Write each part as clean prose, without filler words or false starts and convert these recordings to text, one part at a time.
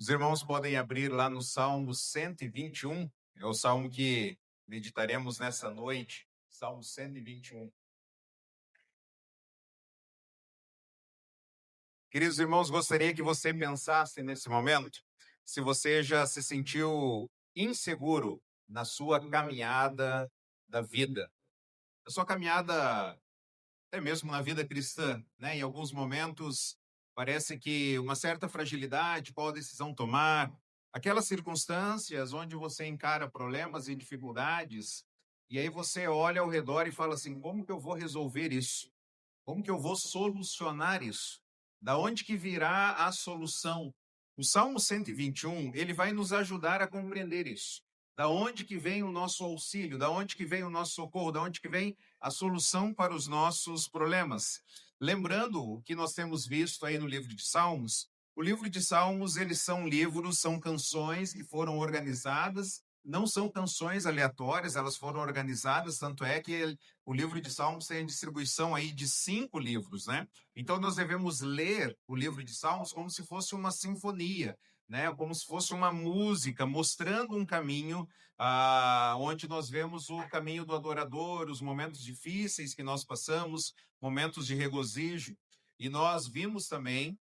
Os irmãos podem abrir lá no Salmo 121, é o salmo que meditaremos nessa noite, Salmo 121. Queridos irmãos, gostaria que você pensasse nesse momento, se você já se sentiu inseguro na sua caminhada da vida, na sua caminhada até mesmo na vida cristã, né? Em alguns momentos parece que uma certa fragilidade, qual decisão tomar, aquelas circunstâncias onde você encara problemas e dificuldades, e aí você olha ao redor e fala assim: como que eu vou resolver isso? Como que eu vou solucionar isso? Da onde que virá a solução? O Salmo 121, ele vai nos ajudar a compreender isso. Da onde que vem o nosso auxílio? Da onde que vem o nosso socorro? Da onde que vem a solução para os nossos problemas? Lembrando o que nós temos visto aí no livro de Salmos, o livro de Salmos, eles são livros, são canções que foram organizadas, não são canções aleatórias, elas foram organizadas, tanto é que o livro de Salmos tem a distribuição aí de 5 livros, né? Então nós devemos ler o livro de Salmos como se fosse uma sinfonia, né? Como se fosse uma música mostrando um caminho onde nós vemos o caminho do adorador, os momentos difíceis que nós passamos, momentos de regozijo. E nós vimos também,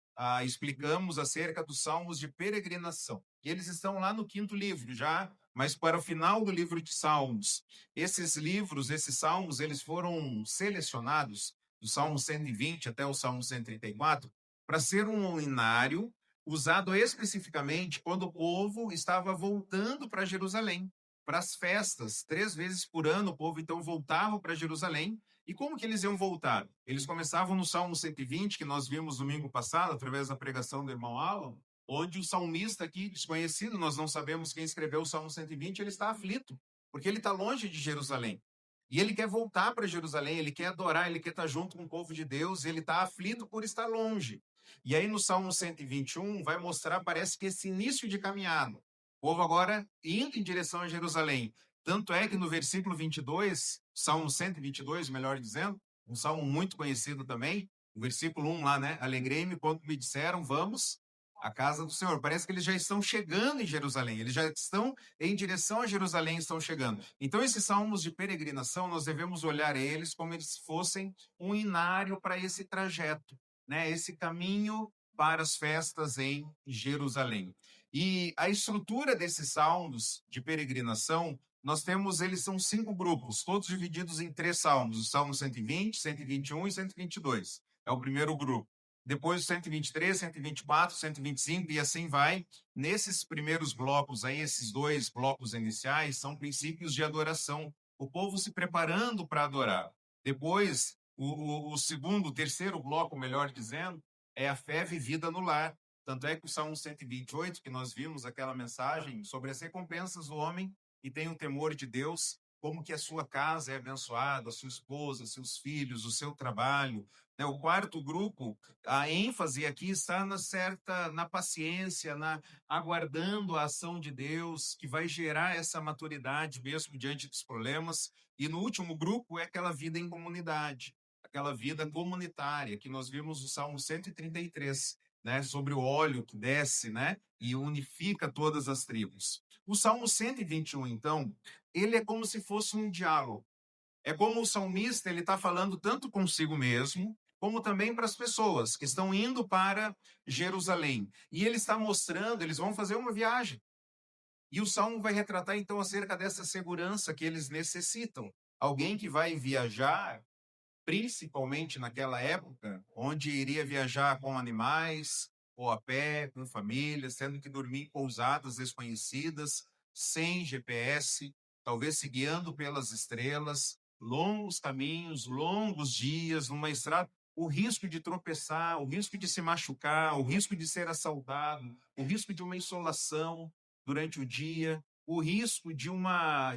explicamos acerca dos salmos de peregrinação. E eles estão lá no 5º livro já, mas para o final do livro de Salmos. Esses livros, esses salmos, eles foram selecionados, do Salmo 120 até o Salmo 134, para ser um hinário usado especificamente quando o povo estava voltando para Jerusalém, para as festas. 3 vezes por ano o povo então voltava para Jerusalém. E como que eles iam voltar? Eles começavam no Salmo 120, que nós vimos domingo passado, através da pregação do irmão Alan, onde o salmista aqui, desconhecido, nós não sabemos quem escreveu o Salmo 120, ele está aflito, porque ele está longe de Jerusalém. E ele quer voltar para Jerusalém, ele quer adorar, ele quer estar junto com o povo de Deus, ele está aflito por estar longe. E aí no Salmo 121 vai mostrar, parece que esse início de caminhada, o povo agora indo em direção a Jerusalém. Tanto é que no versículo 22, Salmo 122, melhor dizendo, um salmo muito conhecido também, o versículo 1 lá, né? Alegrei-me quando me disseram, vamos à casa do Senhor. Parece que eles já estão chegando em Jerusalém, eles já estão em direção a Jerusalém, estão chegando. Então, esses salmos de peregrinação, nós devemos olhar eles como eles fossem um inário para esse trajeto, né? Esse caminho para as festas em Jerusalém. E a estrutura desses salmos de peregrinação, nós temos, eles são 5 grupos, todos divididos em 3 salmos, o Salmo 120, 121 e 122. É o primeiro grupo. Depois o 123, 124, 125 e assim vai. Nesses primeiros blocos aí, esses 2 blocos iniciais, são princípios de adoração. O povo se preparando para adorar. Depois, o segundo, o terceiro bloco, melhor dizendo, é a fé vivida no lar. Tanto é que o Salmo 128, que nós vimos aquela mensagem sobre as recompensas do homem que tem o temor de Deus, como que a sua casa é abençoada, a sua esposa, seus filhos, o seu trabalho. Né? O quarto grupo, a ênfase aqui está na paciência, aguardando a ação de Deus, que vai gerar essa maturidade mesmo diante dos problemas. E no último grupo é aquela vida em comunidade, aquela vida comunitária, que nós vimos no Salmo 133, né, sobre o óleo que desce, né, e unifica todas as tribos. O Salmo 121, então, ele é como se fosse um diálogo. É como o salmista, ele está falando tanto consigo mesmo, como também para as pessoas que estão indo para Jerusalém. E ele está mostrando, eles vão fazer uma viagem. E o Salmo vai retratar, então, acerca dessa segurança que eles necessitam. Alguém que vai viajar, principalmente naquela época, onde iria viajar com animais, ou a pé, com família, tendo que dormir em pousadas desconhecidas, sem GPS, talvez se guiando pelas estrelas, longos caminhos, longos dias, numa estrada, o risco de tropeçar, o risco de se machucar, o risco de ser assaltado, o risco de uma insolação durante o dia, o risco de uma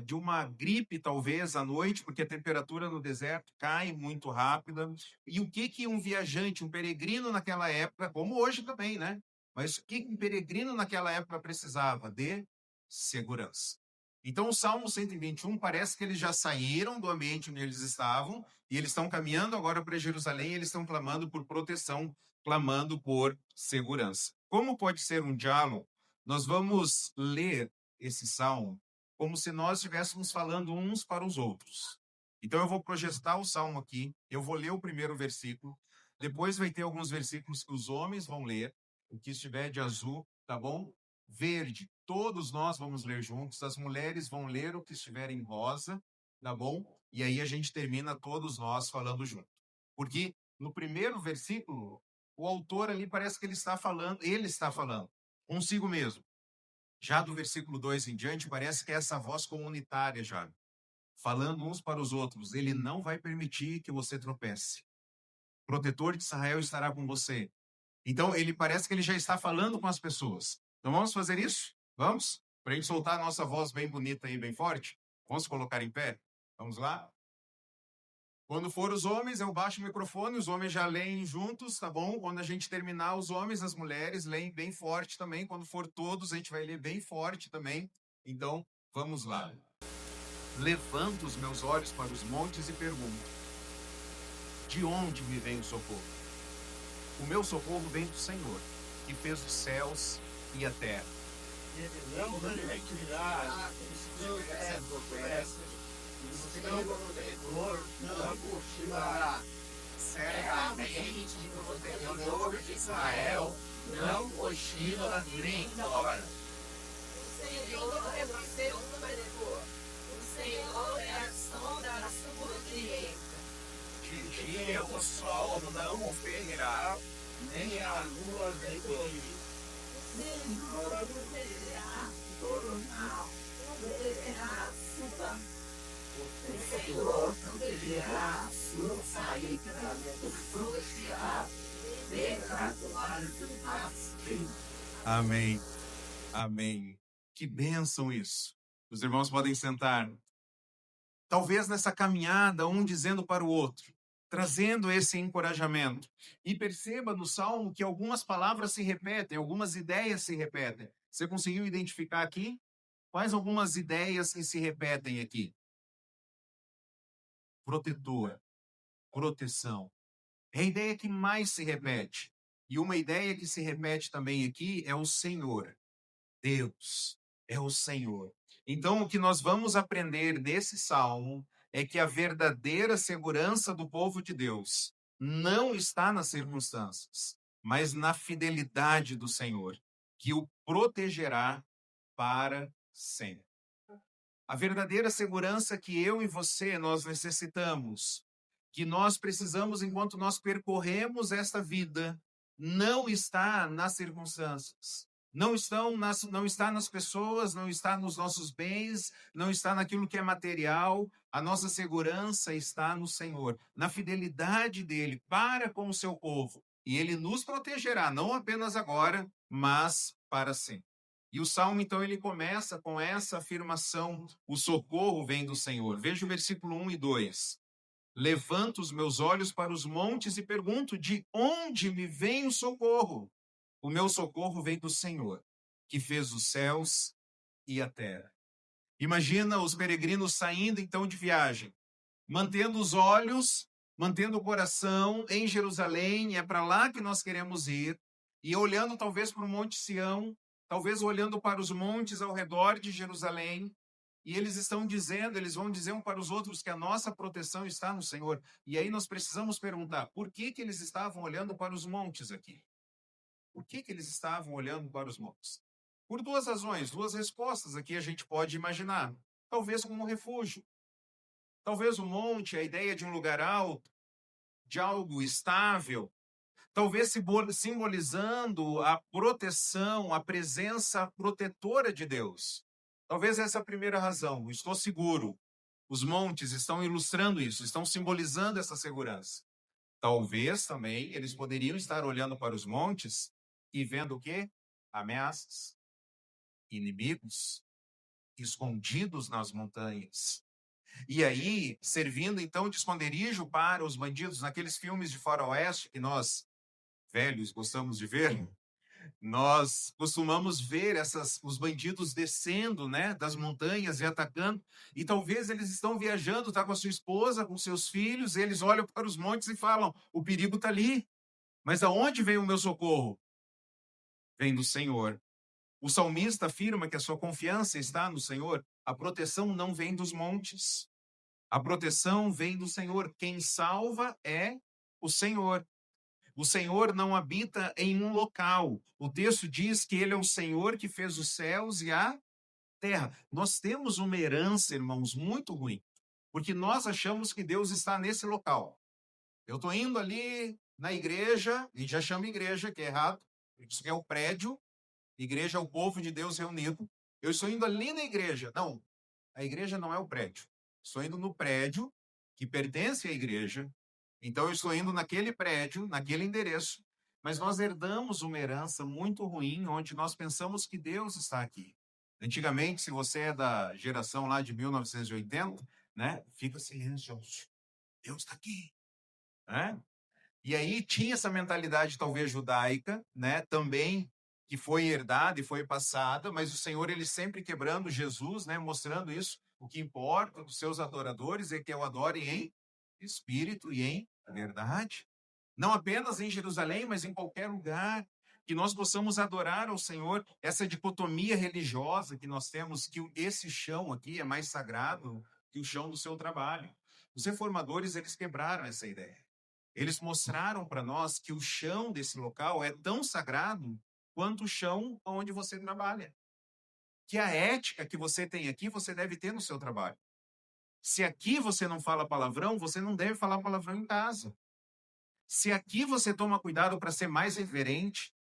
gripe, talvez, à noite, porque a temperatura no deserto cai muito rápida. E o que um viajante, um peregrino naquela época, como hoje também, né? Mas o que um peregrino naquela época precisava? De segurança. Então, o Salmo 121 parece que eles já saíram do ambiente onde eles estavam e eles estão caminhando agora para Jerusalém e eles estão clamando por proteção, clamando por segurança. Como pode ser um diálogo Nós vamos ler esse salmo como se nós estivéssemos falando uns para os outros. Então eu vou projetar o salmo aqui, eu vou ler o primeiro versículo, depois vai ter alguns versículos que os homens vão ler, o que estiver de azul, tá bom? Verde, todos nós vamos ler juntos, as mulheres vão ler o que estiver em rosa, tá bom? E aí a gente termina todos nós falando junto. Porque no primeiro versículo, o autor ali parece que ele está falando consigo mesmo. Já do versículo 2 em diante, parece que é essa voz comunitária já, falando uns para os outros. Ele não vai permitir que você tropece. O protetor de Israel estará com você. Então, ele parece que ele já está falando com as pessoas. Então, vamos fazer isso? Vamos? Para a gente soltar a nossa voz bem bonita e bem forte? Vamos colocar em pé? Vamos lá? Quando for os homens, eu baixo o microfone, os homens já leem juntos, tá bom? Quando a gente terminar, os homens, as mulheres leem bem forte também. Quando for todos, a gente vai ler bem forte também. Então, vamos lá. Levanto os meus olhos para os montes e pergunto: de onde me vem o socorro? O meu socorro vem do Senhor, que fez os céus e a terra. Certamente o protetor de Israel não cochila nem dorme. O Senhor é o seu protetor. O Senhor é a sombra da sua direita. De dia o sol não o ferirá, nem a lua depois. O Senhor protegerá todo mal, protegerá a sua. O Senhor protegerá a sua saída, o fruto Amém. Amém. Que bênção isso. Os irmãos podem sentar. Talvez nessa caminhada, um dizendo para o outro, trazendo esse encorajamento. E perceba no Salmo que algumas palavras se repetem, algumas ideias se repetem. Você conseguiu identificar aqui? Quais algumas ideias que se repetem aqui? Protetor, proteção. É a ideia que mais se repete. E uma ideia que se repete também aqui é o Senhor. Deus é o Senhor. Então, o que nós vamos aprender nesse salmo é que a verdadeira segurança do povo de Deus não está nas circunstâncias, mas na fidelidade do Senhor, que o protegerá para sempre. A verdadeira segurança que eu e você nós necessitamos, que nós precisamos enquanto nós percorremos esta vida, não está nas circunstâncias. Não está nas pessoas, não está nos nossos bens, não está naquilo que é material. A nossa segurança está no Senhor, na fidelidade dele para com o seu povo. E ele nos protegerá, não apenas agora, mas para sempre. E o Salmo, então, ele começa com essa afirmação: o socorro vem do Senhor. Veja o versículo 1 e 2. Levanto os meus olhos para os montes e pergunto: de onde me vem o socorro? O meu socorro vem do Senhor, que fez os céus e a terra. Imagina os peregrinos saindo, então, de viagem, mantendo os olhos, mantendo o coração em Jerusalém, é para lá que nós queremos ir, e olhando talvez para o Monte Sião, talvez olhando para os montes ao redor de Jerusalém, e eles vão dizer um para os outros que a nossa proteção está no Senhor. E aí nós precisamos perguntar, por que que eles estavam olhando para os montes aqui? Por que que eles estavam olhando para os montes? Por duas razões, duas respostas aqui a gente pode imaginar. Talvez como um refúgio. Talvez o monte, a ideia de um lugar alto, de algo estável, talvez simbolizando a proteção, a presença protetora de Deus. Talvez essa é a primeira razão. Estou seguro. Os montes estão ilustrando isso, estão simbolizando essa segurança. Talvez também eles poderiam estar olhando para os montes e vendo o quê? Ameaças, inimigos, escondidos nas montanhas. E aí, servindo então de esconderijo para os bandidos, naqueles filmes de faroeste que nós, velhos, gostamos de ver, nós costumamos ver os bandidos descendo, né, das montanhas e atacando, e talvez eles estão viajando, tá com a sua esposa, com seus filhos, e eles olham para os montes e falam: o perigo está ali, mas aonde vem o meu socorro? Vem do Senhor, O salmista afirma que a sua confiança está no Senhor. A proteção não vem dos montes. A proteção vem do Senhor. Quem salva é o Senhor. O Senhor não habita em um local. O texto diz que ele é o Senhor que fez os céus e a terra. Nós temos uma herança, irmãos, muito ruim, porque nós achamos que Deus está nesse local. Eu estou indo ali na igreja, e já chama igreja, que é errado, isso que é o prédio, igreja é o povo de Deus reunido. Eu estou indo ali na igreja. Não, a igreja não é o prédio. Estou indo no prédio que pertence à igreja. Então eu estou indo naquele prédio, naquele endereço, mas nós herdamos uma herança muito ruim, onde nós pensamos que Deus está aqui. Antigamente, se você é da geração lá de 1980, né, fica silêncio. Deus está aqui, né? E aí tinha essa mentalidade talvez judaica, né, também que foi herdada e foi passada, mas o Senhor ele sempre quebrando Jesus, né, mostrando isso. O que importa dos seus adoradores é que eu adore em espírito e em verdade. Não apenas em Jerusalém, mas em qualquer lugar que nós possamos adorar ao Senhor. Essa dicotomia religiosa que nós temos, que esse chão aqui é mais sagrado que o chão do seu trabalho. Os reformadores, eles quebraram essa ideia. Eles mostraram para nós que o chão desse local é tão sagrado quanto o chão onde você trabalha. Que a ética que você tem aqui, você deve ter no seu trabalho. Se aqui você não fala palavrão, você não deve falar palavrão em casa. Se aqui você toma cuidado para ser mais reverente,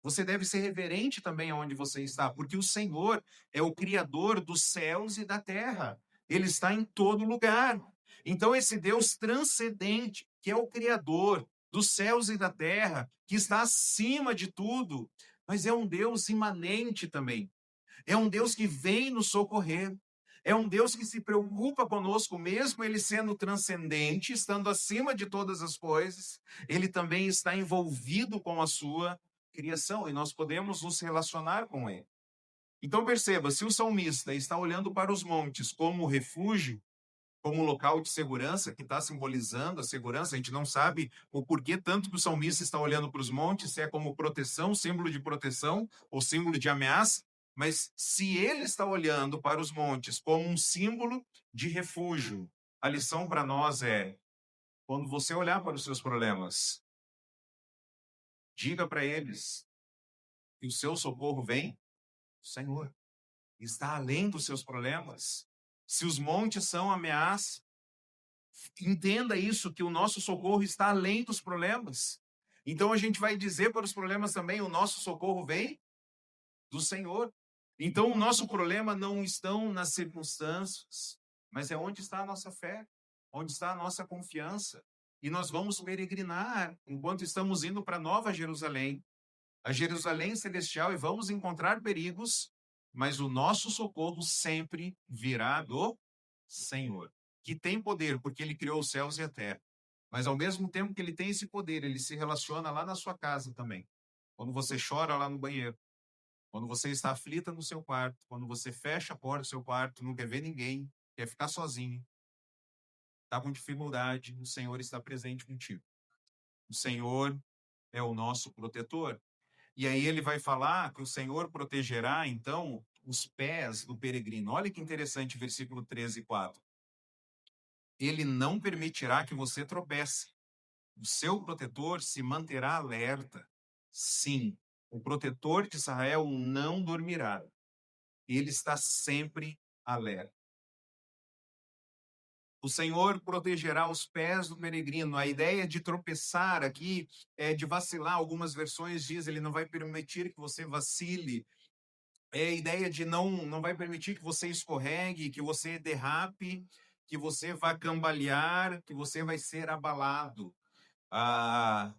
você deve ser reverente também aonde você está, porque o Senhor é o Criador dos céus e da terra. Ele está em todo lugar. Então, esse Deus transcendente, que é o Criador dos céus e da terra, que está acima de tudo, mas é um Deus imanente também. É um Deus que vem nos socorrer. É um Deus que se preocupa conosco, mesmo ele sendo transcendente, estando acima de todas as coisas, ele também está envolvido com a sua criação e nós podemos nos relacionar com ele. Então perceba, se o salmista está olhando para os montes como refúgio, como local de segurança, que está simbolizando a segurança, a gente não sabe o porquê tanto que o salmista está olhando para os montes, se é como proteção, símbolo de proteção ou símbolo de ameaça, mas se ele está olhando para os montes como um símbolo de refúgio, a lição para nós é, quando você olhar para os seus problemas, diga para eles que o seu socorro vem do Senhor, está além dos seus problemas. Se os montes são ameaça, entenda isso, que o nosso socorro está além dos problemas. Então a gente vai dizer para os problemas também, o nosso socorro vem do Senhor. Então o nosso problema não estão nas circunstâncias, mas é onde está a nossa fé, onde está a nossa confiança. E nós vamos peregrinar enquanto estamos indo para Nova Jerusalém, a Jerusalém celestial, e vamos encontrar perigos, mas o nosso socorro sempre virá do Senhor, que tem poder, porque ele criou os céus e a terra. Mas ao mesmo tempo que ele tem esse poder, ele se relaciona lá na sua casa também. Quando você chora lá no banheiro, quando você está aflita no seu quarto, quando você fecha a porta do seu quarto, não quer ver ninguém, quer ficar sozinho, está com dificuldade, o Senhor está presente contigo. O Senhor é o nosso protetor. E aí ele vai falar que o Senhor protegerá, então, os pés do peregrino. Olha que interessante, versículo 13 e 4. Ele não permitirá que você tropece. O seu protetor se manterá alerta. Sim, o protetor de Israel não dormirá. Ele está sempre alerta. O Senhor protegerá os pés do peregrino. A ideia de tropeçar aqui é de vacilar. Algumas versões dizem ele não vai permitir que você vacile. É a ideia de não vai permitir que você escorregue, que você derrape, que você vá cambalear, que você vai ser abalado.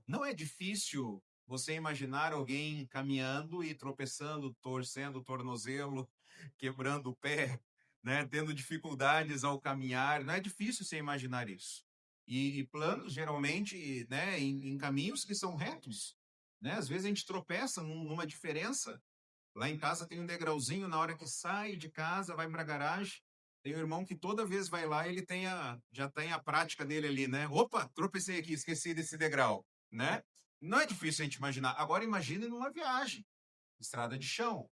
Não é difícil você imaginar alguém caminhando e tropeçando, torcendo o tornozelo, quebrando o pé, né, tendo dificuldades ao caminhar. Não é difícil você imaginar isso. E planos, geralmente, né, em caminhos que são retos. Né? Às vezes a gente tropeça numa diferença. Lá em casa tem um degrauzinho, na hora que sai de casa, vai para a garagem, tem um irmão que toda vez vai lá, ele já tem a prática dele ali, né? Opa, tropecei aqui, esqueci desse degrau, né? Não é difícil a gente imaginar. Agora imagine numa viagem, estrada de chão.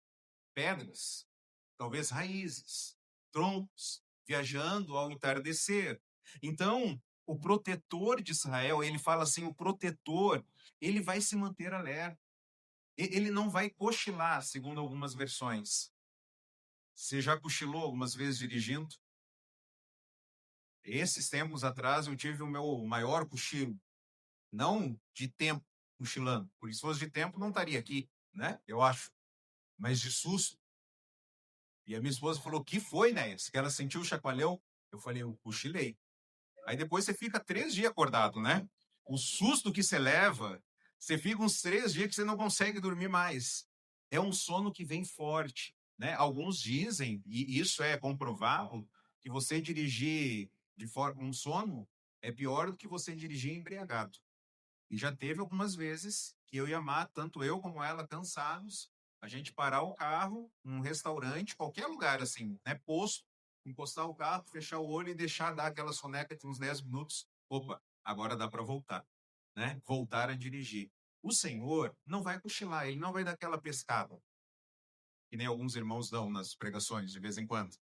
pedras, talvez raízes, troncos, viajando ao entardecer. Então, o protetor de Israel, ele fala assim, o protetor, ele vai se manter alerta. Ele não vai cochilar, segundo algumas versões. Você já cochilou algumas vezes dirigindo? Esses tempos atrás eu tive o meu maior cochilo. Não de tempo cochilando. Porque se fosse de tempo não estaria aqui, né? Eu acho. Mas de susto. E a minha esposa falou, que foi, né? Que ela sentiu o chacoalhão. Eu falei, eu cochilei. Aí depois você fica 3 dias acordado, né? O susto que você leva, você fica uns 3 dias que você não consegue dormir mais. É um sono que vem forte, né? Alguns dizem, e isso é comprovado, que você dirigir de forma um sono é pior do que você dirigir embriagado. E já teve algumas vezes que eu e a Má, tanto eu como ela, cansados, a gente parar o carro num restaurante, qualquer lugar assim, né? Posto, encostar o carro, fechar o olho e deixar dar aquela soneca de uns 10 minutos. Opa, agora dá para voltar, né? Voltar a dirigir. O Senhor não vai cochilar, ele não vai dar aquela pescada, que nem alguns irmãos dão nas pregações de vez em quando,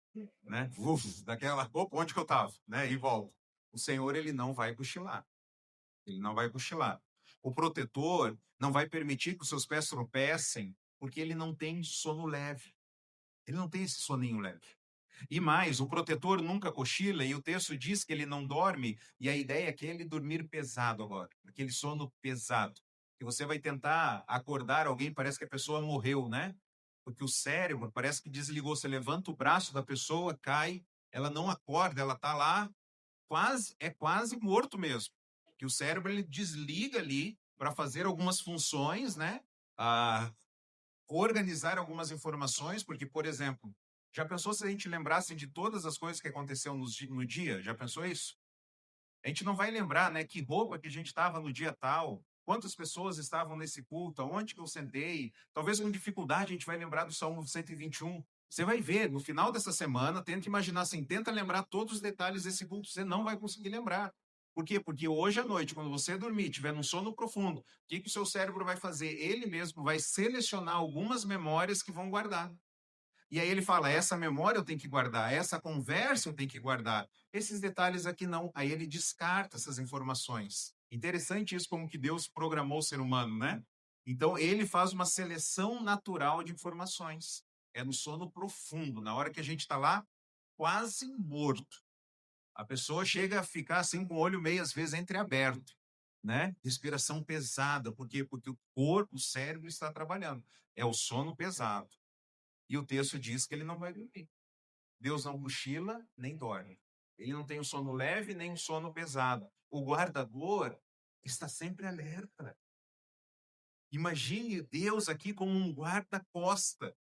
né? Uf, daquela, opa, onde que eu estava, né? E volta. O Senhor, ele não vai cochilar. Ele não vai cochilar. O protetor não vai permitir que os seus pés tropecem, porque ele não tem sono leve. Ele não tem esse soninho leve. E mais, o protetor nunca cochila, e o texto diz que ele não dorme, e a ideia é que ele dormir pesado agora, aquele sono pesado. Que você vai tentar acordar alguém, parece que a pessoa morreu, né? Porque o cérebro parece que desligou. Você levanta o braço da pessoa, cai, ela não acorda, ela está lá, quase morto mesmo. Que o cérebro ele desliga ali para fazer algumas funções, né? Organizar algumas informações, porque, por exemplo, já pensou se a gente lembrasse de todas as coisas que aconteceram no dia? Já pensou isso? A gente não vai lembrar, né? Que roupa que a gente estava no dia tal, quantas pessoas estavam nesse culto, onde que eu sentei. Talvez com dificuldade a gente vai lembrar do Salmo 121. Você vai ver, no final dessa semana, tenta imaginar assim, tenta lembrar todos os detalhes desse culto, você não vai conseguir lembrar. Por quê? Porque hoje à noite, quando você dormir, tiver num sono profundo, o que o seu cérebro vai fazer? Ele mesmo vai selecionar algumas memórias que vão guardar. E aí ele fala, essa memória eu tenho que guardar, essa conversa eu tenho que guardar. Esses detalhes aqui não. Aí ele descarta essas informações. Interessante isso, como que Deus programou o ser humano, né? Então ele faz uma seleção natural de informações. É no sono profundo, na hora que a gente está lá quase morto. A pessoa chega a ficar assim com o olho meio às vezes entreaberto, né? Respiração pesada, por quê? Porque o corpo, o cérebro está trabalhando. É o sono pesado. E o texto diz que ele não vai dormir. Deus não cochila nem dorme. Ele não tem um sono leve nem um sono pesado. O guardador está sempre alerta. Imagine Deus aqui como um guarda-costa.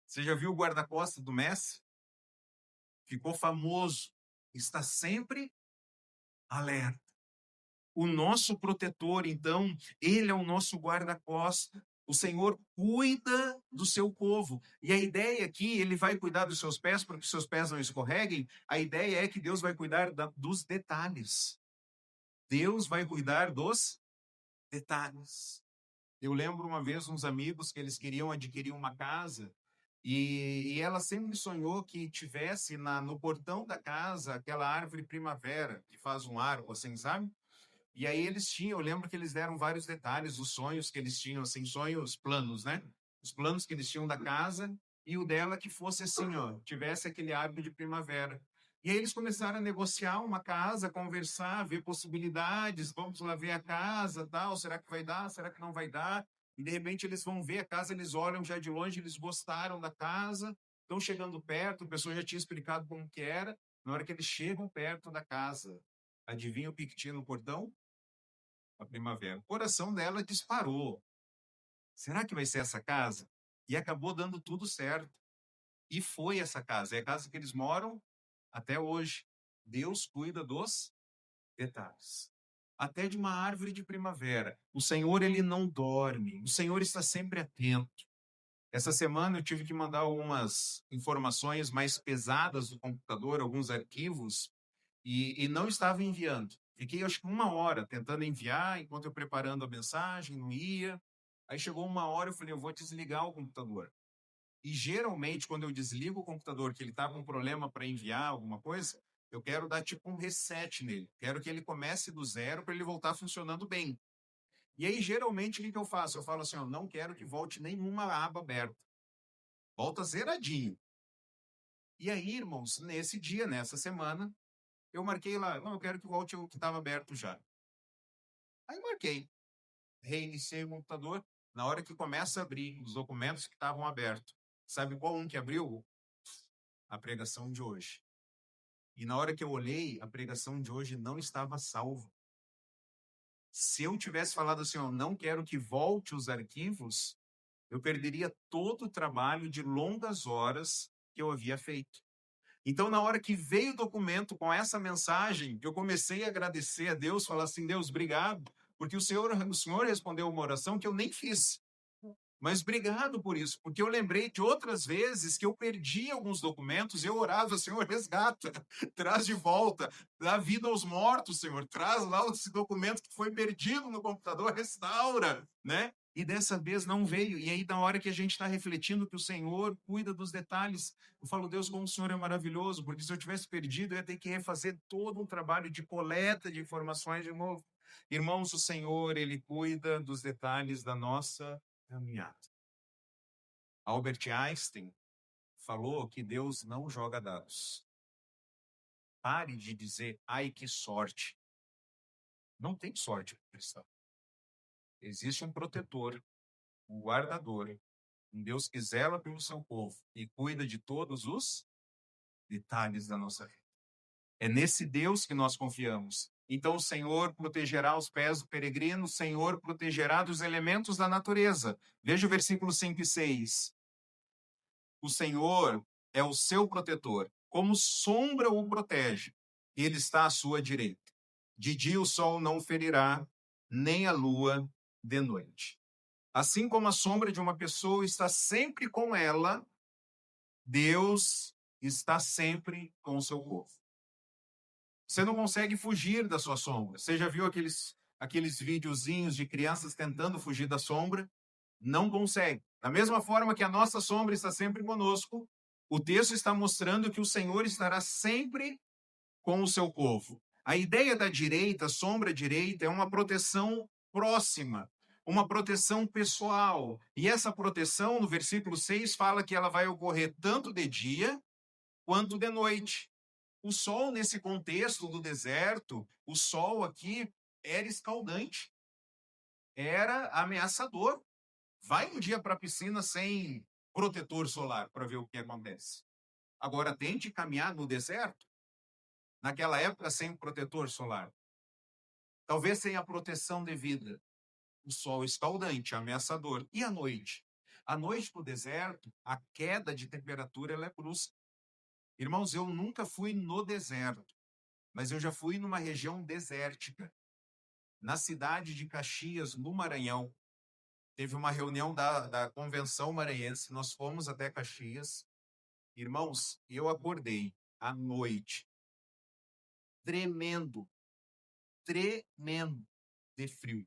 Você já viu o guarda-costa do Messi? Ficou famoso. Está sempre alerta. O nosso protetor, então, ele é o nosso guarda-costa. O Senhor cuida do seu povo. E a ideia aqui, ele vai cuidar dos seus pés para que os seus pés não escorreguem. A ideia é que Deus vai cuidar dos detalhes. Deus vai cuidar dos detalhes. Eu lembro uma vez uns amigos que eles queriam adquirir uma casa e ela sempre sonhou que tivesse no portão da casa aquela árvore primavera que faz um arco, assim, sabe? E aí eles tinham, eu lembro que eles deram vários detalhes, os sonhos que eles tinham, assim, sonhos, planos, né? Os planos que eles tinham da casa e o dela que fosse assim, ó, tivesse aquele árvore de primavera. E aí eles começaram a negociar uma casa, conversar, ver possibilidades, vamos lá ver a casa, tal, será que vai dar, será que não vai dar? E de repente eles vão ver a casa, eles olham já de longe, eles gostaram da casa, estão chegando perto, a pessoa já tinha explicado como que era, na hora que eles chegam perto da casa, adivinha o que tinha no portão? A primavera. O coração dela disparou. Será que vai ser essa casa? E acabou dando tudo certo. E foi essa casa. É a casa que eles moram até hoje. Deus cuida dos detalhes. Até de uma árvore de primavera. O Senhor, ele não dorme. O Senhor está sempre atento. Essa semana eu tive que mandar algumas informações mais pesadas do computador, alguns arquivos, e não estava enviando. Fiquei, acho que 1 hora tentando enviar, enquanto eu preparando a mensagem, não ia. Aí chegou 1 hora, eu falei, eu vou desligar o computador. E geralmente, quando eu desligo o computador, que ele está com um problema para enviar alguma coisa, eu quero dar tipo um reset nele. Quero que ele comece do zero para ele voltar funcionando bem. E aí, geralmente, o que eu faço? Eu falo assim, eu não quero que volte nenhuma aba aberta. Volta zeradinho. E aí, irmãos, nesse dia, nessa semana, eu marquei lá, não, eu quero que volte o que estava aberto já. Aí marquei, reiniciei o computador. Na hora que começa a abrir os documentos que estavam abertos, sabe qual um que abriu? A pregação de hoje. E na hora que eu olhei, a pregação de hoje não estava salva. Se eu tivesse falado assim, eu não quero que volte os arquivos, eu perderia todo o trabalho de longas horas que eu havia feito. Então, na hora que veio o documento com essa mensagem, eu comecei a agradecer a Deus, falar assim, Deus, obrigado, porque o Senhor respondeu uma oração que eu nem fiz. Mas obrigado por isso, porque eu lembrei de outras vezes que eu perdi alguns documentos e eu orava, Senhor, resgata, traz de volta, dá vida aos mortos, Senhor, traz lá esse documento que foi perdido no computador, restaura, né? E dessa vez não veio. E aí, na hora que a gente está refletindo que o Senhor cuida dos detalhes, eu falo, Deus, como o Senhor é maravilhoso, porque se eu tivesse perdido, eu ia ter que refazer todo um trabalho de coleta de informações de novo. Irmãos, o Senhor, Ele cuida dos detalhes da nossa caminhada. Albert Einstein falou que Deus não joga dados. Pare de dizer, ai, que sorte. Não tem sorte cristão. Existe um protetor, um guardador, um Deus que zela pelo seu povo e cuida de todos os detalhes da nossa vida. É nesse Deus que nós confiamos. Então o Senhor protegerá os pés do peregrino, o Senhor protegerá dos elementos da natureza. Veja o versículo 5 e 6. O Senhor é o seu protetor, como sombra o protege. Ele está à sua direita. De dia o sol não ferirá, nem a lua de noite. Assim como a sombra de uma pessoa está sempre com ela, Deus está sempre com o seu povo. Você não consegue fugir da sua sombra. Você já viu aqueles videozinhos de crianças tentando fugir da sombra? Não consegue. Da mesma forma que a nossa sombra está sempre conosco, o texto está mostrando que o Senhor estará sempre com o seu povo. A ideia da direita, sombra direita, é uma proteção próxima, uma proteção pessoal. E essa proteção, no versículo 6, fala que ela vai ocorrer tanto de dia quanto de noite. O sol, nesse contexto do deserto, o sol aqui era escaldante, era ameaçador. Vai um dia para a piscina sem protetor solar para ver o que acontece. Agora, tente caminhar no deserto, naquela época sem protetor solar. Talvez sem a proteção devida. O sol escaldante, ameaçador. E a noite? A noite no deserto, a queda de temperatura ela é brusca. Irmãos, eu nunca fui no deserto, mas eu já fui numa região desértica. Na cidade de Caxias, no Maranhão, teve uma reunião da Convenção Maranhense, nós fomos até Caxias. Irmãos, eu acordei à noite, tremendo de frio,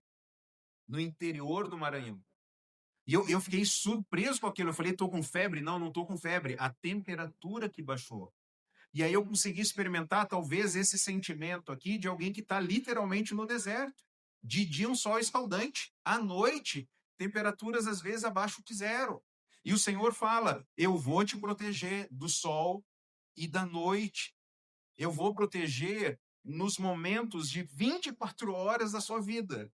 no interior do Maranhão. E eu fiquei surpreso com aquilo. Eu falei, estou com febre? Não, não estou com febre. A temperatura que baixou. E aí eu consegui experimentar, talvez, esse sentimento aqui de alguém que está literalmente no deserto. De dia, um sol escaldante. À noite, temperaturas, às vezes, abaixo de zero. E o Senhor fala, eu vou te proteger do sol e da noite. Eu vou proteger nos momentos de 24 horas da sua vida.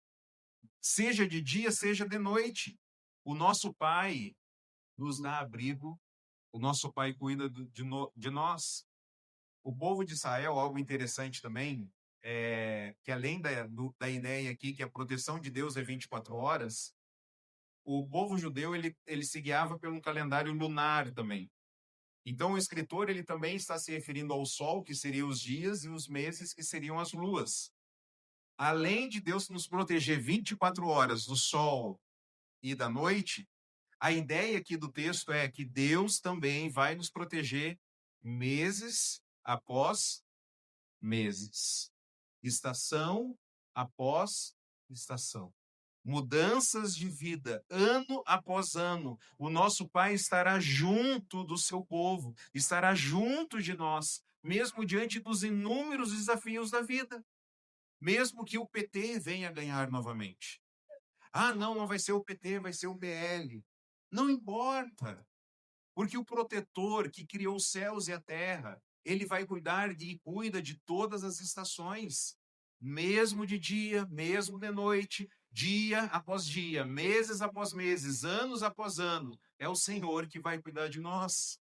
Seja de dia, seja de noite. O nosso Pai nos dá abrigo, o nosso Pai cuida de nós. O povo de Israel, algo interessante também, que além da ideia aqui que a proteção de Deus é 24 horas, o povo judeu ele se guiava pelo calendário lunar também. Então o escritor ele também está se referindo ao sol, que seriam os dias, e os meses, que seriam as luas. Além de Deus nos proteger 24 horas do sol e da noite, a ideia aqui do texto é que Deus também vai nos proteger meses após meses, estação após estação. mudanças de vida, ano após ano. O nosso Pai estará junto do seu povo, estará junto de nós, mesmo diante dos inúmeros desafios da vida, mesmo que o PT venha ganhar novamente. Ah, não, não vai ser o PT, vai ser o PL. Não importa, porque o protetor que criou os céus e a terra, ele vai cuidar e cuida de todas as estações, mesmo de dia, mesmo de noite, dia após dia, meses após meses, anos após ano. É o Senhor que vai cuidar de nós.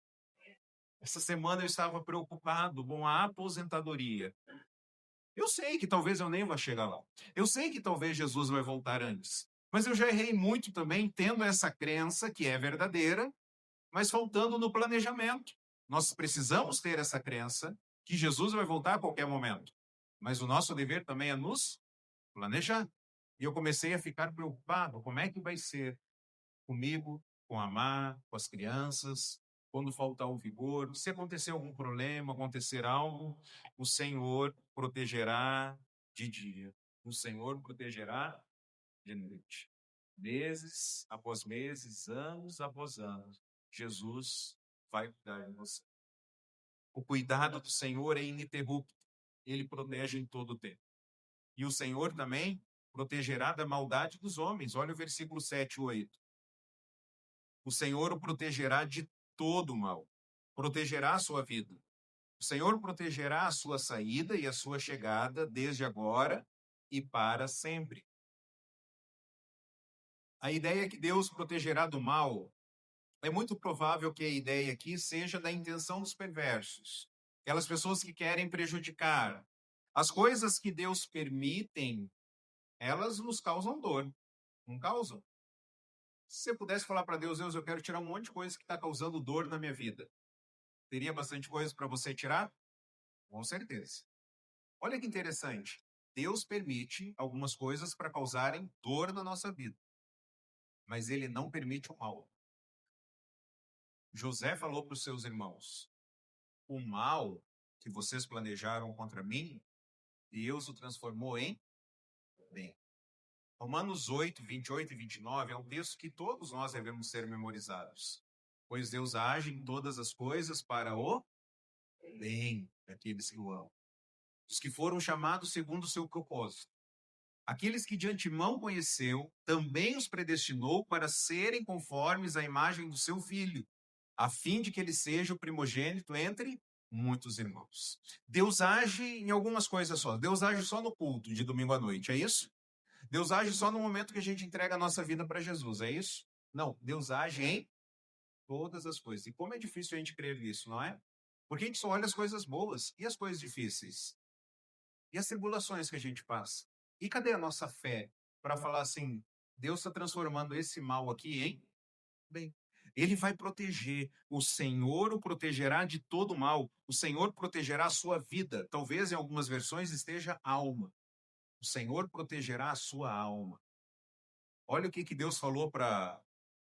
Essa semana eu estava preocupado com a aposentadoria. Eu sei que talvez eu nem vá chegar lá. Eu sei que talvez Jesus vai voltar antes. Mas eu já errei muito também tendo essa crença que é verdadeira, mas faltando no planejamento. Nós precisamos ter essa crença que Jesus vai voltar a qualquer momento. Mas o nosso dever também é nos planejar. E eu comecei a ficar preocupado, como é que vai ser comigo, com a Má, com as crianças, quando faltar o vigor, se acontecer algum problema, acontecer algo, o Senhor protegerá de dia, o Senhor protegerá de noite. Meses após meses, anos após anos, Jesus vai cuidar de você. O cuidado do Senhor é ininterrupto, ele protege em todo o tempo. E o Senhor também protegerá da maldade dos homens. Olha o versículo 7 e 8. O Senhor o protegerá de todo o mal, protegerá a sua vida. O Senhor protegerá a sua saída e a sua chegada desde agora e para sempre. A ideia que Deus protegerá do mal, é muito provável que a ideia aqui seja da intenção dos perversos, aquelas pessoas que querem prejudicar. As coisas que Deus permitem, elas nos causam dor, não causam? Se você pudesse falar para Deus, Deus, eu quero tirar um monte de coisa que está causando dor na minha vida, teria bastante coisa para você tirar? Com certeza. Olha que interessante. Deus permite algumas coisas para causarem dor na nossa vida, mas ele não permite o mal. José falou para os seus irmãos: o mal que vocês planejaram contra mim, Deus o transformou em bem. Romanos 8, 28 e 29 é um texto que todos nós devemos ser memorizados. Pois Deus age em todas as coisas para o bem daqueles que o amam, os que foram chamados segundo o seu propósito. Aqueles que de antemão conheceu, também os predestinou para serem conformes à imagem do seu Filho, a fim de que ele seja o primogênito entre muitos irmãos. Deus age em algumas coisas só. Deus age só no culto de domingo à noite, é isso? Deus age só no momento que a gente entrega a nossa vida para Jesus, é isso? Não, Deus age em todas as coisas. E como é difícil a gente crer nisso, não é? Porque a gente só olha as coisas boas e as coisas difíceis. E as tribulações que a gente passa. E cadê a nossa fé para falar assim, Deus está transformando esse mal aqui em bem? Ele vai proteger. O Senhor o protegerá de todo mal. O Senhor protegerá a sua vida. Talvez em algumas versões esteja alma. O Senhor protegerá a sua alma. Olha o que Deus falou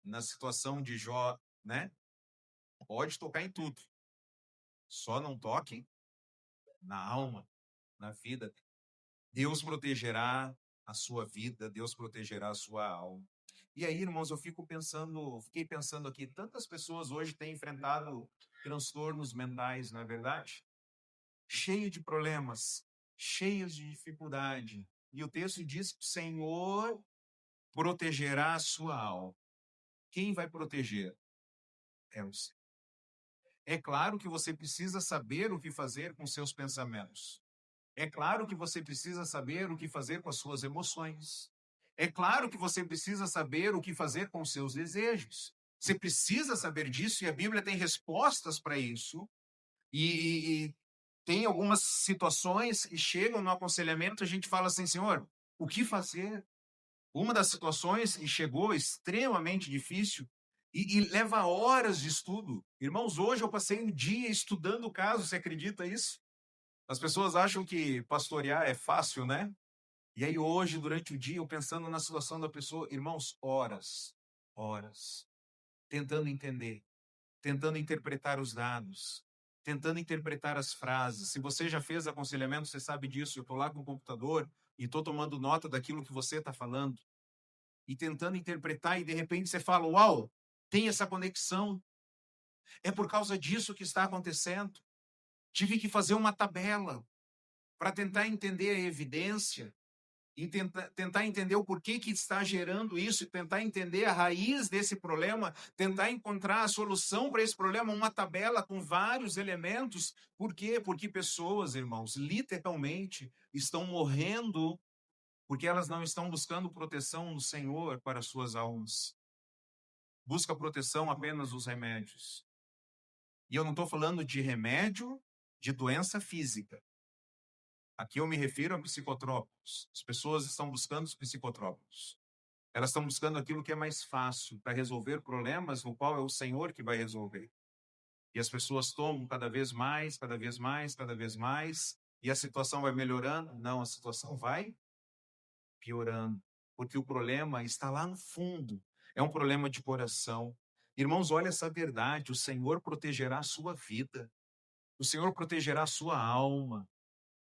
na situação de Jó, né? Pode tocar em tudo. Só não toque na alma, na vida. Deus protegerá a sua vida, Deus protegerá a sua alma. E aí, irmãos, fiquei pensando aqui, tantas pessoas hoje têm enfrentado transtornos mentais, não é verdade? Cheio de problemas, cheios de dificuldade. E o texto diz que o Senhor protegerá a sua alma. Quem vai proteger? É o Senhor. É claro que você precisa saber o que fazer com seus pensamentos. É claro que você precisa saber o que fazer com as suas emoções. É claro que você precisa saber o que fazer com os seus desejos. Você precisa saber disso e a Bíblia tem respostas para isso. E tem algumas situações que chegam no aconselhamento, a gente fala assim, Senhor, o que fazer? Uma das situações que chegou extremamente difícil e leva horas de estudo. Irmãos, hoje eu passei um dia estudando o caso, você acredita isso? As pessoas acham que pastorear é fácil, né? E aí hoje, durante o dia, eu pensando na situação da pessoa, irmãos, horas, tentando entender, tentando interpretar os dados, tentando interpretar as frases. Se você já fez aconselhamento, você sabe disso. Eu estou lá com o computador e estou tomando nota daquilo que você está falando. e tentando interpretar, e de repente você fala, uau, tem essa conexão. É por causa disso que está acontecendo. Tive que fazer uma tabela para tentar entender a evidência, e tentar entender o porquê que está gerando isso, e tentar entender a raiz desse problema, tentar encontrar a solução para esse problema, uma tabela com vários elementos. Por quê? Porque pessoas, irmãos, literalmente estão morrendo porque elas não estão buscando proteção no Senhor para suas almas. Busca proteção apenas nos remédios. E eu não estou falando de remédio de doença física. Aqui eu me refiro a psicotrópicos. As pessoas estão buscando os psicotrópicos. Elas estão buscando aquilo que é mais fácil para resolver problemas, no qual é o Senhor que vai resolver. E as pessoas tomam cada vez mais, cada vez mais, cada vez mais, e a situação vai melhorando? Não, a situação vai piorando, porque o problema está lá no fundo. É um problema de coração. Irmãos, olha essa verdade: o Senhor protegerá a sua vida, o Senhor protegerá a sua alma.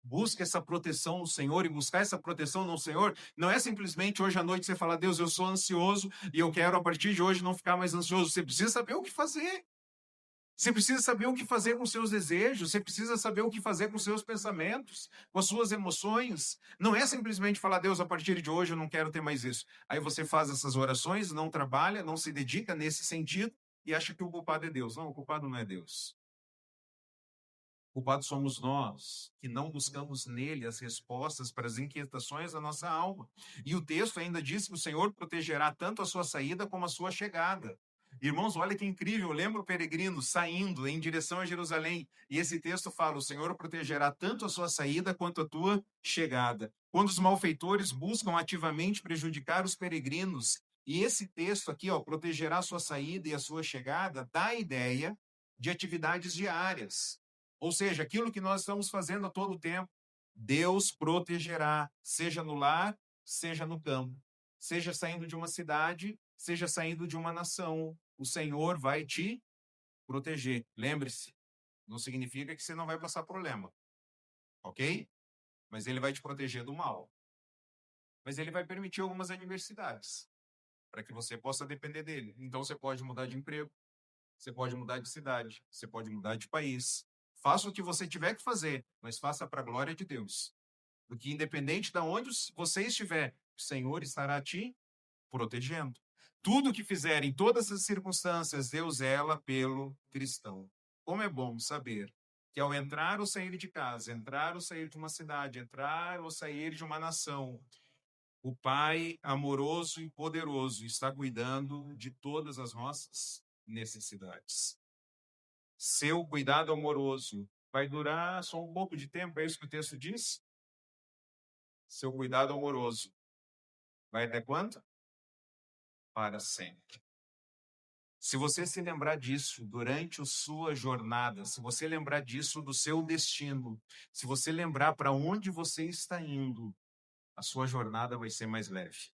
Busca essa proteção no Senhor, e buscar essa proteção no Senhor não é simplesmente hoje à noite você falar, Deus, eu sou ansioso e eu quero a partir de hoje não ficar mais ansioso. Você precisa saber o que fazer. Você precisa saber o que fazer com seus desejos, você precisa saber o que fazer com seus pensamentos, com as suas emoções. Não é simplesmente falar, Deus, a partir de hoje eu não quero ter mais isso. Aí você faz essas orações, não trabalha, não se dedica nesse sentido e acha que o culpado é Deus. Não, o culpado não é Deus. O culpado somos nós, que não buscamos nele as respostas para as inquietações da nossa alma. E o texto ainda diz que o Senhor protegerá tanto a sua saída como a sua chegada. Irmãos, olha que incrível, eu lembro o peregrino saindo em direção a Jerusalém, e esse texto fala, o Senhor protegerá tanto a sua saída quanto a tua chegada. Quando os malfeitores buscam ativamente prejudicar os peregrinos, e esse texto aqui, ó, protegerá a sua saída e a sua chegada, dá a ideia de atividades diárias. Ou seja, aquilo que nós estamos fazendo a todo tempo, Deus protegerá, seja no lar, seja no campo, seja saindo de uma cidade, seja saindo de uma nação. O Senhor vai te proteger. Lembre-se, não significa que você não vai passar problema, ok? Mas ele vai te proteger do mal. Mas ele vai permitir algumas adversidades, para que você possa depender dele. Então você pode mudar de emprego, você pode mudar de cidade, você pode mudar de país. Faça o que você tiver que fazer, mas faça para a glória de Deus. Porque independente de onde você estiver, o Senhor estará te protegendo. Tudo que fizer em todas as circunstâncias, Deus zela pelo cristão. Como é bom saber que ao entrar ou sair de casa, entrar ou sair de uma cidade, entrar ou sair de uma nação, o Pai amoroso e poderoso está cuidando de todas as nossas necessidades. Seu cuidado amoroso vai durar só um pouco de tempo, é isso que o texto diz? Seu cuidado amoroso vai até quanto? Para sempre. Se você se lembrar disso durante a sua jornada, se você lembrar disso do seu destino, se você lembrar para onde você está indo, a sua jornada vai ser mais leve.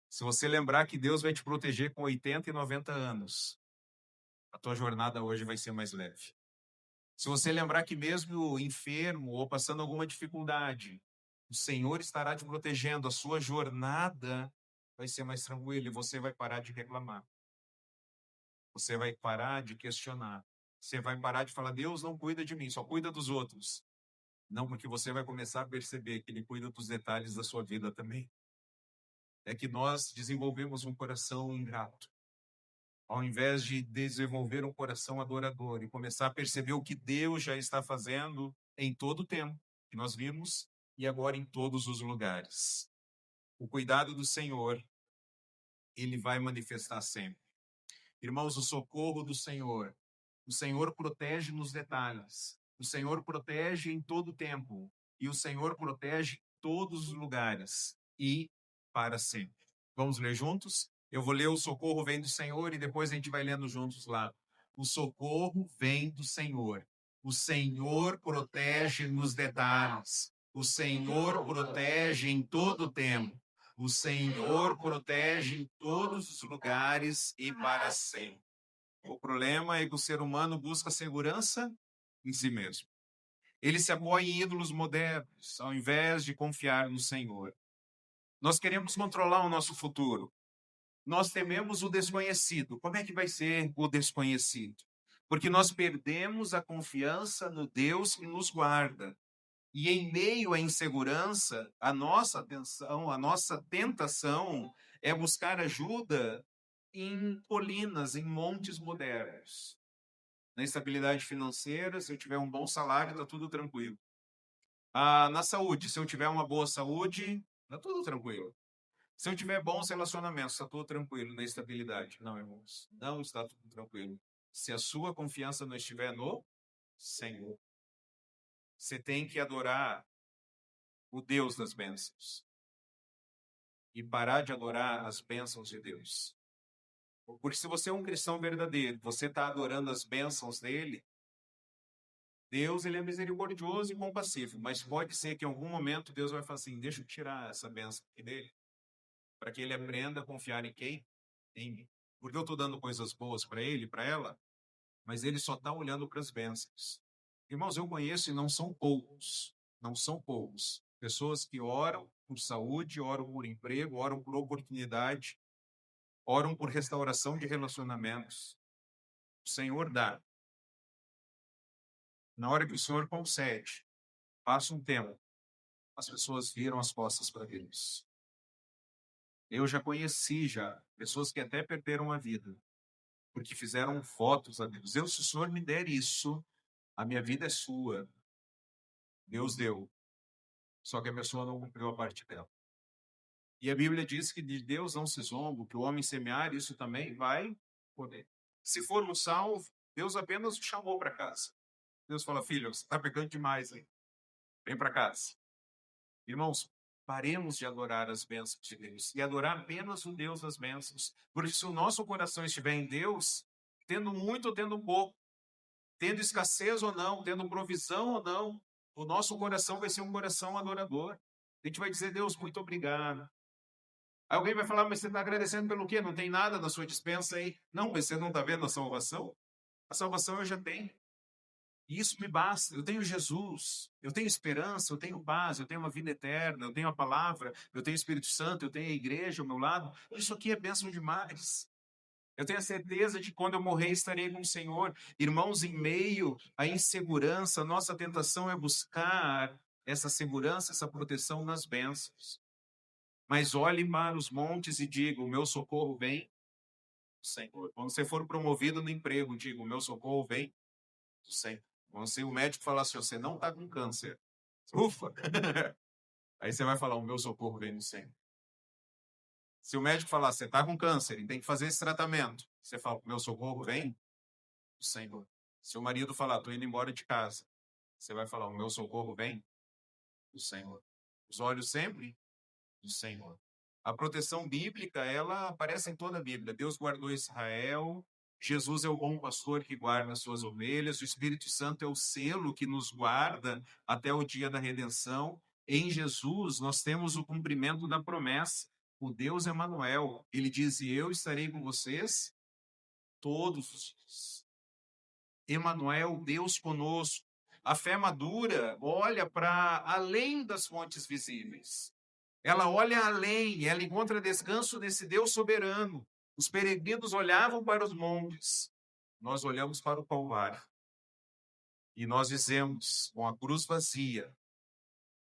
Se você lembrar que Deus vai te proteger com 80 e 90 anos, a tua jornada hoje vai ser mais leve. Se você lembrar que mesmo enfermo ou passando alguma dificuldade, o Senhor estará te protegendo, a sua jornada vai ser mais tranquila e você vai parar de reclamar. Você vai parar de questionar. Você vai parar de falar, Deus não cuida de mim, só cuida dos outros. Não, porque você vai começar a perceber que Ele cuida dos detalhes da sua vida também. É que nós desenvolvemos um coração ingrato. Ao invés de desenvolver um coração adorador e começar a perceber o que Deus já está fazendo em todo o tempo, que nós vimos, e agora em todos os lugares. O cuidado do Senhor, Ele vai manifestar sempre. Irmãos, o socorro do Senhor. O Senhor protege nos detalhes. O Senhor protege em todo o tempo. E o Senhor protege em todos os lugares. E para sempre. Vamos ler juntos? Eu vou ler o socorro vem do Senhor e depois a gente vai lendo juntos lá. O socorro vem do Senhor. O Senhor protege nos detalhes. O Senhor protege em todo o tempo. O Senhor protege em todos os lugares e para sempre. O problema é que o ser humano busca segurança em si mesmo. Ele se apoia em ídolos modernos, ao invés de confiar no Senhor. Nós queremos controlar o nosso futuro. Nós tememos o desconhecido. Como é que vai ser o desconhecido? Porque nós perdemos a confiança no Deus que nos guarda. E em meio à insegurança, a nossa atenção, a nossa tentação é buscar ajuda em colinas, em montes modernos. Na estabilidade financeira, se eu tiver um bom salário, está tudo tranquilo. Na saúde, se eu tiver uma boa saúde, está tudo tranquilo. Se eu tiver bons relacionamentos, está tudo tranquilo. Na estabilidade. Não, irmãos, não está tudo tranquilo. Se a sua confiança não estiver no Senhor, você tem que adorar o Deus das bênçãos e parar de adorar as bênçãos de Deus. Porque se você é um cristão verdadeiro, você está adorando as bênçãos dele, Deus, ele é misericordioso e compassivo, mas pode ser que em algum momento Deus vai falar assim, deixa eu tirar essa bênção aqui dele, para que ele aprenda a confiar em quem? Em mim. Porque eu estou dando coisas boas para ele, para ela, mas ele só está olhando para as bênçãos. Irmãos, eu conheço e não são poucos, pessoas que oram por saúde, oram por emprego, oram por oportunidade, oram por restauração de relacionamentos. O Senhor dá. Na hora que o Senhor concede, passa um tempo, as pessoas viram as costas para Deus. Eu já conheci pessoas que até perderam a vida, porque fizeram votos a Deus. Se o Senhor me der isso, a minha vida é sua. Deus deu. Só que a pessoa não cumpriu a parte dela. E a Bíblia diz que de Deus não se zomba, que o homem semear, isso também vai poder. Se for um salvo, Deus apenas o chamou para casa. Deus fala, filho, você está pecando demais, hein? Vem para casa. Irmãos, paremos de adorar as bênçãos de Deus e adorar apenas o Deus das bênçãos. Porque se o nosso coração estiver em Deus, tendo muito ou tendo pouco, tendo escassez ou não, tendo provisão ou não, o nosso coração vai ser um coração adorador. A gente vai dizer, Deus, muito obrigado. Aí alguém vai falar, mas você está agradecendo pelo quê? Não tem nada na sua dispensa aí. Não, mas você não está vendo a salvação? A salvação eu já tenho. E isso me basta. Eu tenho Jesus, eu tenho esperança, eu tenho paz, eu tenho uma vida eterna, eu tenho a palavra, eu tenho o Espírito Santo, eu tenho a igreja ao meu lado. Isso aqui é bênção demais. Eu tenho a certeza de que quando eu morrer estarei com o Senhor. Irmãos, em meio à insegurança, nossa tentação é buscar essa segurança, essa proteção nas bênçãos. Mas olhe para os montes e diga, o meu socorro vem do Senhor. Quando você for promovido no emprego, diga, o meu socorro vem do Senhor. Quando o médico falar assim, você não está com câncer. Ufa! Aí você vai falar, o meu socorro vem do Senhor. Se o médico falar, você está com câncer e tem que fazer esse tratamento, você fala, o meu socorro vem do Senhor. Se o marido falar, estou indo embora de casa, você vai falar, o meu socorro vem do Senhor. Os olhos sempre do Senhor. A proteção bíblica, ela aparece em toda a Bíblia. Deus guardou Israel, Jesus é o bom pastor que guarda as suas ovelhas, o Espírito Santo é o selo que nos guarda até o dia da redenção. Em Jesus, nós temos o cumprimento da promessa. O Deus Emanuel, ele diz, e eu estarei com vocês todos os dias. Emanuel, Deus conosco. A fé madura olha para além das fontes visíveis. Ela olha além, ela encontra descanso nesse Deus soberano. Os peregrinos olhavam para os montes, nós olhamos para o Calvário. E nós dizemos, com a cruz vazia,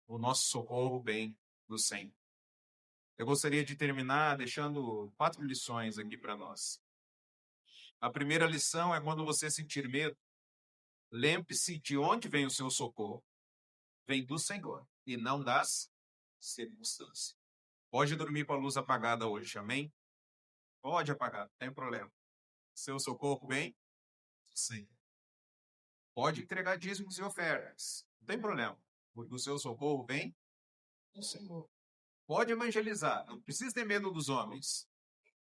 o nosso socorro vem do Senhor. Eu gostaria de terminar deixando 4 lições aqui para nós. A primeira lição é quando você sentir medo, lembre-se de onde vem o seu socorro. Vem do Senhor e não das circunstâncias. Pode dormir com a luz apagada hoje, amém? Pode apagar, não tem problema. Seu socorro vem? Sim. Pode entregar dízimos e ofertas, não tem problema. Porque o seu socorro vem do Senhor. Pode evangelizar, não precisa ter medo dos homens.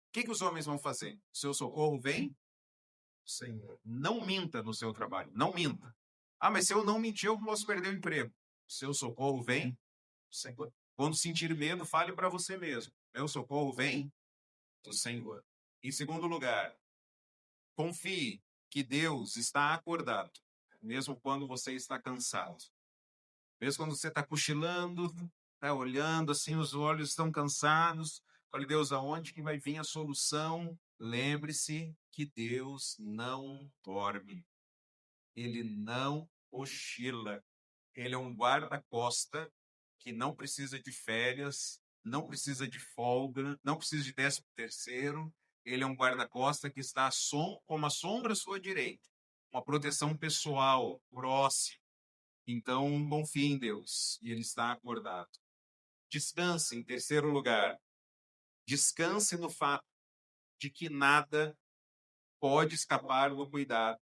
O que os homens vão fazer? O seu socorro vem do Senhor. Não minta no seu trabalho, não minta. Mas se eu não mentir, eu posso perder o emprego. O seu socorro vem do Senhor. Quando sentir medo, fale para você mesmo. Meu socorro vem do Senhor. Em segundo lugar, confie que Deus está acordado, mesmo quando você está cansado. Mesmo quando você está cochilando, Está olhando assim, os olhos estão cansados. Olha, Deus, aonde que vai vir a solução? Lembre-se que Deus não dorme. Ele não oscila. Ele é um guarda-costa que não precisa de férias, não precisa de folga, não precisa de 13º. Ele é um guarda-costa que está como a sombra à sua direita. Uma proteção pessoal, próxima. Então, confie em Deus. E Ele está acordado. Descanse, em terceiro lugar. Descanse no fato de que nada pode escapar do cuidado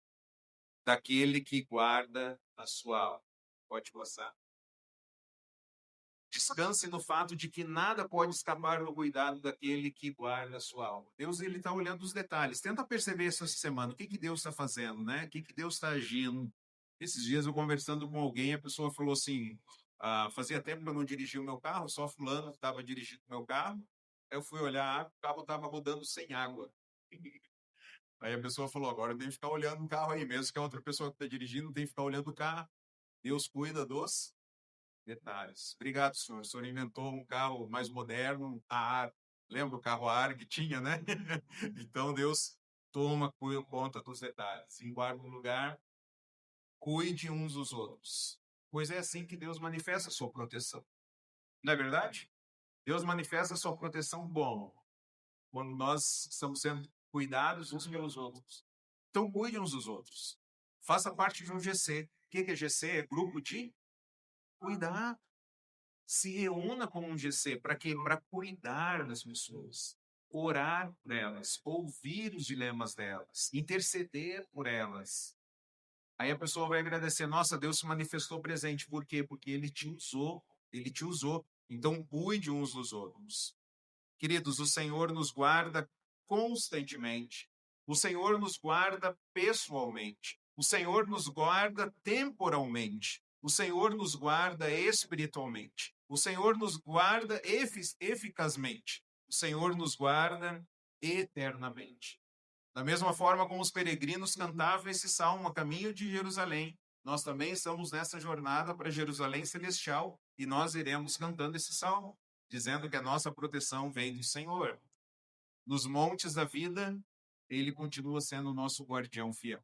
daquele que guarda a sua alma. Pode passar. Descanse no fato de que nada pode escapar do cuidado daquele que guarda a sua alma. Deus, ele está olhando os detalhes. Tenta perceber essa semana. O que Deus está fazendo, né? O que Deus está agindo. Esses dias eu conversando com alguém, a pessoa falou assim, fazia tempo que eu não dirigia o meu carro, só fulano estava dirigindo o meu carro. Aí eu fui olhar, o carro estava rodando sem água. Aí a pessoa falou, agora eu tenho que ficar olhando o carro aí, mesmo que a outra pessoa que está dirigindo tem que ficar olhando o carro. Deus cuida dos detalhes. Obrigado, senhor. O senhor inventou um carro mais moderno, a ar. Lembra o carro a ar que tinha, né? Então, Deus toma conta dos detalhes. Em quarto lugar, cuide uns dos outros. Pois é assim que Deus manifesta a sua proteção. Não é verdade? Deus manifesta a sua proteção como? Quando nós estamos sendo cuidados uns pelos outros. Então, cuide uns dos outros. Faça parte de um GC. O que é GC? É grupo de cuidar. Se reúna como um GC. Para quê? Para cuidar das pessoas. Orar por elas. Ouvir os dilemas delas. Interceder por elas. Aí a pessoa vai agradecer. Nossa, Deus se manifestou presente. Por quê? Porque Ele te usou. Ele te usou. Então, cuide uns dos outros. Queridos, o Senhor nos guarda constantemente. O Senhor nos guarda pessoalmente. O Senhor nos guarda temporalmente. O Senhor nos guarda espiritualmente. O Senhor nos guarda eficazmente. O Senhor nos guarda eternamente. Da mesma forma como os peregrinos cantavam esse salmo a caminho de Jerusalém, nós também estamos nessa jornada para Jerusalém celestial e nós iremos cantando esse salmo, dizendo que a nossa proteção vem do Senhor. Nos montes da vida, Ele continua sendo o nosso guardião fiel.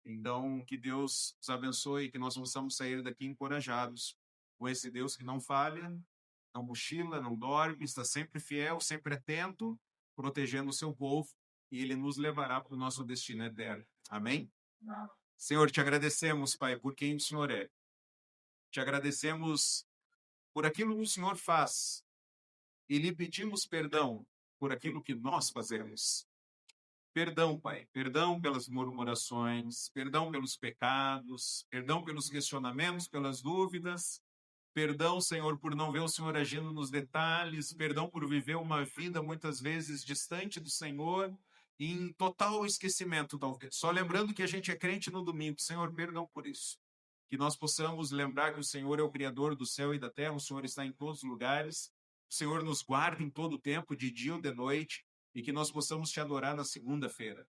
Então, que Deus nos abençoe, que nós possamos sair daqui encorajados com esse Deus que não falha, não mochila, não dorme, está sempre fiel, sempre atento, protegendo o seu povo, e Ele nos levará para o nosso destino eterno. Amém? Senhor, te agradecemos, Pai, por quem o Senhor é. Te agradecemos por aquilo que o Senhor faz e lhe pedimos perdão por aquilo que nós fazemos. Perdão, Pai, perdão pelas murmurações, perdão pelos pecados, perdão pelos questionamentos, pelas dúvidas, perdão, Senhor, por não ver o Senhor agindo nos detalhes, perdão por viver uma vida muitas vezes distante do Senhor, em total esquecimento, talvez. Só lembrando que a gente é crente no domingo. Senhor, perdão por isso. Que nós possamos lembrar que o Senhor é o Criador do céu e da terra, o Senhor está em todos os lugares, o Senhor nos guarda em todo o tempo, de dia ou de noite, e que nós possamos te adorar na segunda-feira,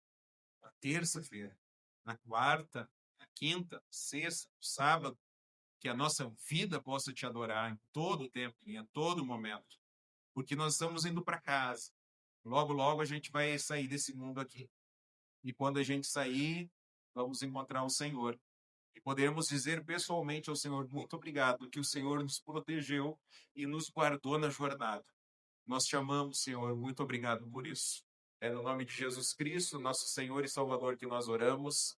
na terça-feira, na quarta, na quinta, na sexta, no sábado, que a nossa vida possa te adorar em todo o tempo, em todo momento, porque nós estamos indo para casa. Logo, logo a gente vai sair desse mundo aqui. E quando a gente sair, vamos encontrar o Senhor. E poderemos dizer pessoalmente ao Senhor, muito obrigado, que o Senhor nos protegeu e nos guardou na jornada. Nós te amamos, Senhor, muito obrigado por isso. É no nome de Jesus Cristo, nosso Senhor e Salvador, que nós oramos.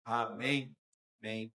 Amém. Amém.